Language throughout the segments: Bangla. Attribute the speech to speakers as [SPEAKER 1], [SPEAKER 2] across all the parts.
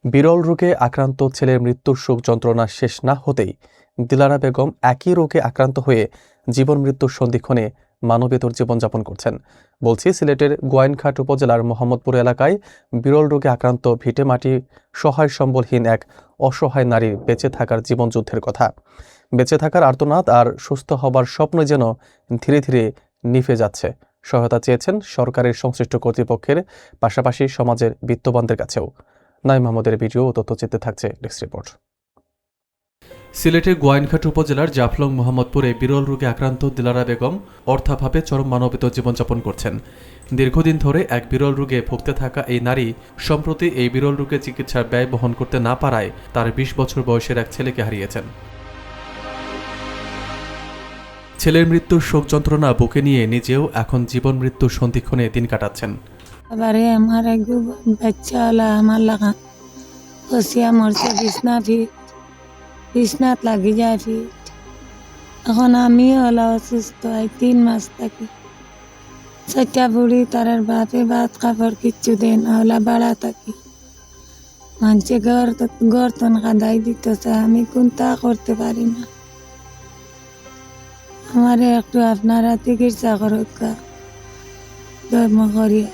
[SPEAKER 1] বিরল রোগে আক্রান্ত ছেলের মৃত্যুর শোক যন্ত্রণা শেষ না হতেই দিলারা বেগম একই রোগে আক্রান্ত হয়ে জীবন মৃত্যুর সন্ধিক্ষণে মানবেতর জীবনযাপন করছেন। বলছি সিলেটের গোয়াইনঘাট উপজেলার মোহাম্মদপুর এলাকায় বিরল রোগে আক্রান্ত ভিটেমাটি সহায় সম্বলহীন এক অসহায় নারীর বেঁচে থাকার জীবনযুদ্ধের কথা। বেঁচে থাকার আর্তনাদ আর সুস্থ হবার স্বপ্ন যেন ধীরে ধীরে নিভে যাচ্ছে। সহায়তা চেয়েছেন সরকারের সংশ্লিষ্ট কর্তৃপক্ষের পাশাপাশি সমাজের বিত্তবানদের কাছেও। নাইম আহমদের ভিডিও ও তথ্যচিত্রে থাকছে ডেস্ক রিপোর্ট। সিলেটের গোয়াইনঘাট উপজেলার জাফলং মোহাম্মদপুরে বিরল রোগে আক্রান্ত দিলারা বেগম অর্থাভাবে চরম মানবিত জীবনযাপন করছেন। দীর্ঘদিন ধরে এক বিরল রোগে ভুগতে থাকা এই নারী সম্প্রতি এই বিরল রোগে চিকিৎসার ব্যয় বহন করতে না পারায় তার ২০ বছর বয়সের এক ছেলেকে হারিয়েছেন। ছেলের মৃত্যুর শোক যন্ত্রণা বুকে নিয়ে নিজেও এখন জীবন মৃত্যুর সন্ধিক্ষণে দিন কাটাচ্ছেন।
[SPEAKER 2] এবারে আমার এক বাচ্চা হলা আমার লাগা বসিয়া মরছে বিছনাত লাগি যায় ফিট। এখন আমি হলা অসুস্থ ৩ মাস থাকি। ৪টা বুড়ি তারার বাপে ভাত কাপড় কিচ্ছু দেয় না, হলা বাড়া থাকি। মানুষে ঘর তন কাদাই দিতেছে, আমি কোনটা করতে পারি না। আমারে একটু আপনারা চিকিৎসা করুকা ধর্ম করিয়া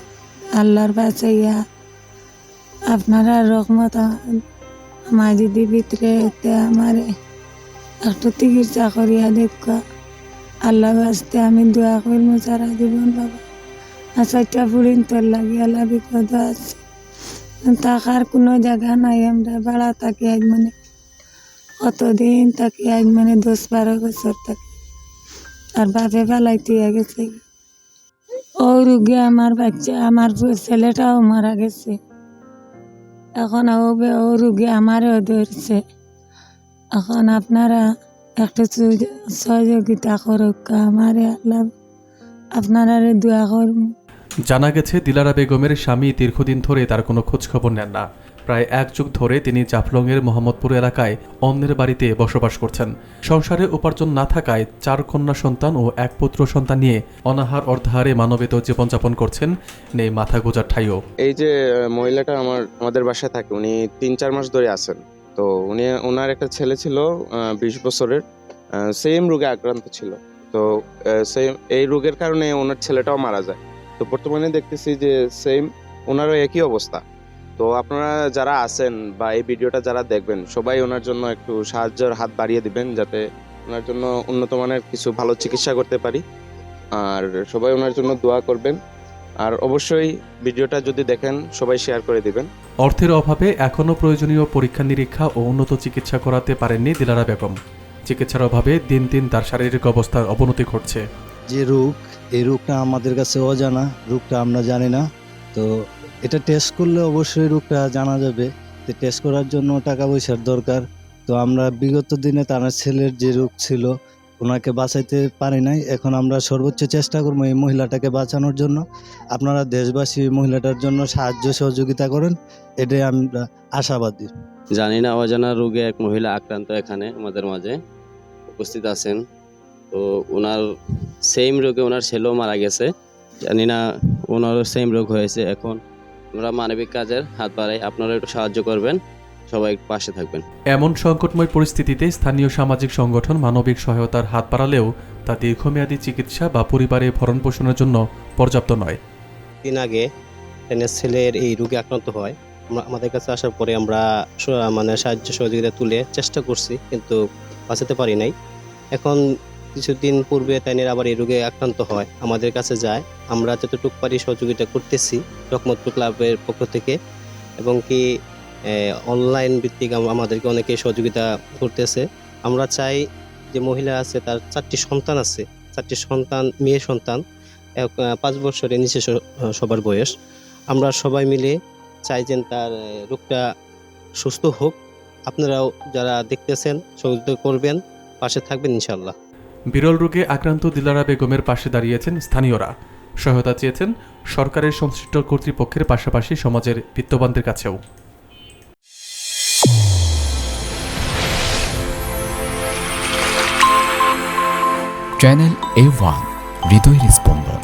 [SPEAKER 2] আল্লাহর বাঁচাইয়া আপনারা রহমত আমার যদি ভিতরে আমারে একটু চিকিৎসা করিয়া দেখা। আল্লাহ বাঁচতে আমি দোয়া করব সারা জীবন বাবা। আর ৪টা বুড়িন তোর লাগে আল্লাহ বিপদ আছে, থাকার কোনো জায়গা নাই। আমরা ভাড়া থাকি আজ কতদিন থাকি, আজ ১০-১২ বছর থাকি। আর বাপে ফেলাইতে গেছে। ও রোগে আমার বাচ্চা আমার ছেলেটাও মারা গেছে। এখন ও রোগে আমারও ধরছে। এখন আপনারা একটু সহযোগিতা করুক আমারে, আল্লাহ আপনারা দোয়া করব।
[SPEAKER 1] জানা গেছে দিলারা বেগমের স্বামী দীর্ঘদিন ধরে তার কোনো খোঁজখবর নেন না। প্রায় ১ যুগ ধরে তিনি জাফলংয়ের মোহাম্মদপুর এলাকায় অন্যের বাড়িতে বসবাস করছেন। সংসারে উপার্জন না থাকায় ৪ কন্যা সন্তান ও ১ পুত্র সন্তান নিয়ে অনাহার অর্ধাহারে মানবেত জীবনযাপন করছেন। নেই মাথা গোজার ঠাইও।
[SPEAKER 3] এই যে মহিলাটা আমাদের বাসায় থাকে, উনি ৩-৪ মাস ধরে আছেন। তো ওনার একটা ছেলে ছিল ২০ বছরের, সেম রোগে আক্রান্ত ছিল। তো এই রোগের কারণে ওনার ছেলেটাও মারা যায়। তো বর্তমানে দেখতেছি যে সেম ওনারও একই অবস্থা। তো আপনারা যারা আছেন বা এই ভিডিওটা যারা দেখবেন সবাই ওনার জন্য একটু সাহায্যের হাত বাড়িয়ে দিবেন, যাতে ওনার জন্য উন্নত মানের কিছু ভালো চিকিৎসা করতে পারি। আর সবাই ওনার জন্য দোয়া করবেন। আর অবশ্যই ভিডিওটা যদি দেখেন সবাই শেয়ার করে দিবেন।
[SPEAKER 1] অর্থের অভাবে এখনও প্রয়োজনীয় পরীক্ষা নিরীক্ষা ও উন্নত চিকিৎসা করাতে পারেননি দিলারা বেগম। চিকিৎসার অভাবে দিন দিন তার শারীরিক অবস্থার অবনতি ঘটছে।
[SPEAKER 4] যে রোগ, এই রোগটা আমাদের কাছে অজানা, রোগটা আমরা জানি না। তো এটা টেস্ট করলে অবশ্যই রোগটা জানা যাবে। তো টেস্ট করার জন্য টাকা পয়সার দরকার। তো আমরা বিগত দিনে তার ছেলের যে রোগ ছিল ওনাকে বাঁচাইতে পারি নাই। এখন আমরা সর্বোচ্চ চেষ্টা করবো এই মহিলাটাকে বাঁচানোর জন্য। আপনারা দেশবাসী মহিলাটার জন্য সাহায্য সহযোগিতা করেন, এটাই আমরা আশাবাদী।
[SPEAKER 5] জানি না অজানা রোগে এক মহিলা আক্রান্ত এখানে আমাদের মাঝে উপস্থিত আছেন। তো ওনার সেম রোগে ওনার ছেলেও মারা গেছে। জানি না ওনারও সেম রোগ হয়েছে। এখন আমরা মানবিক কাজের হাত বাড়াই, আপনারা একটু সাহায্য করবেন, সবাই পাশে থাকবেন।
[SPEAKER 1] এমন সংকটময় পরিস্থিতিতে স্থানীয় সামাজিক সংগঠন মানবিক সহায়তার হাত বাড়ালেও তা দীর্ঘমেয়াদী চিকিৎসা বা পরিবারের ভরণ পোষণের জন্য পর্যাপ্ত নয়।
[SPEAKER 6] দিন আগে টেনের ছেলের এই রোগে আক্রান্ত হয়। আমাদের কাছে আসার পরে আমরা সাহায্য সহযোগিতা তুলে চেষ্টা করছি, কিন্তু বাঁচাতে পারি নাই। এখন কিছুদিন পূর্বে তাইনের আবার এই রোগে আক্রান্ত হয়, আমাদের কাছে যায়। আমরা যতটুকু পারি সহযোগিতা করতেছি রহমতপুর ক্লাবের পক্ষ থেকে, এবং কি অনলাইন ভিত্তিক আমাদেরকে অনেকে সহযোগিতা করতেছে। আমরা চাই যে মহিলা আছে, তার 4টি সন্তান আছে, 4টি সন্তান মেয়ে সন্তান, 5 বছরের নিচে সবার বয়স। আমরা সবাই মিলে চাই যে তার রোগটা সুস্থ হোক। আপনারাও যারা দেখতেছেন সহযোগিতা করবেন, পাশে থাকবেন ইনশাল্লাহ।
[SPEAKER 1] বিরল রোগে আক্রান্ত দিলারা বেগমের পাশে দাঁড়িয়েছেন স্থানীয়রা। সহায়তা চেয়েছেন সরকারের সংশ্লিষ্ট কর্তৃপক্ষের পাশাপাশি সমাজের বিত্তবানদের কাছেও।
[SPEAKER 7] চ্যানেল A1 হৃদয়ের স্পন্দন।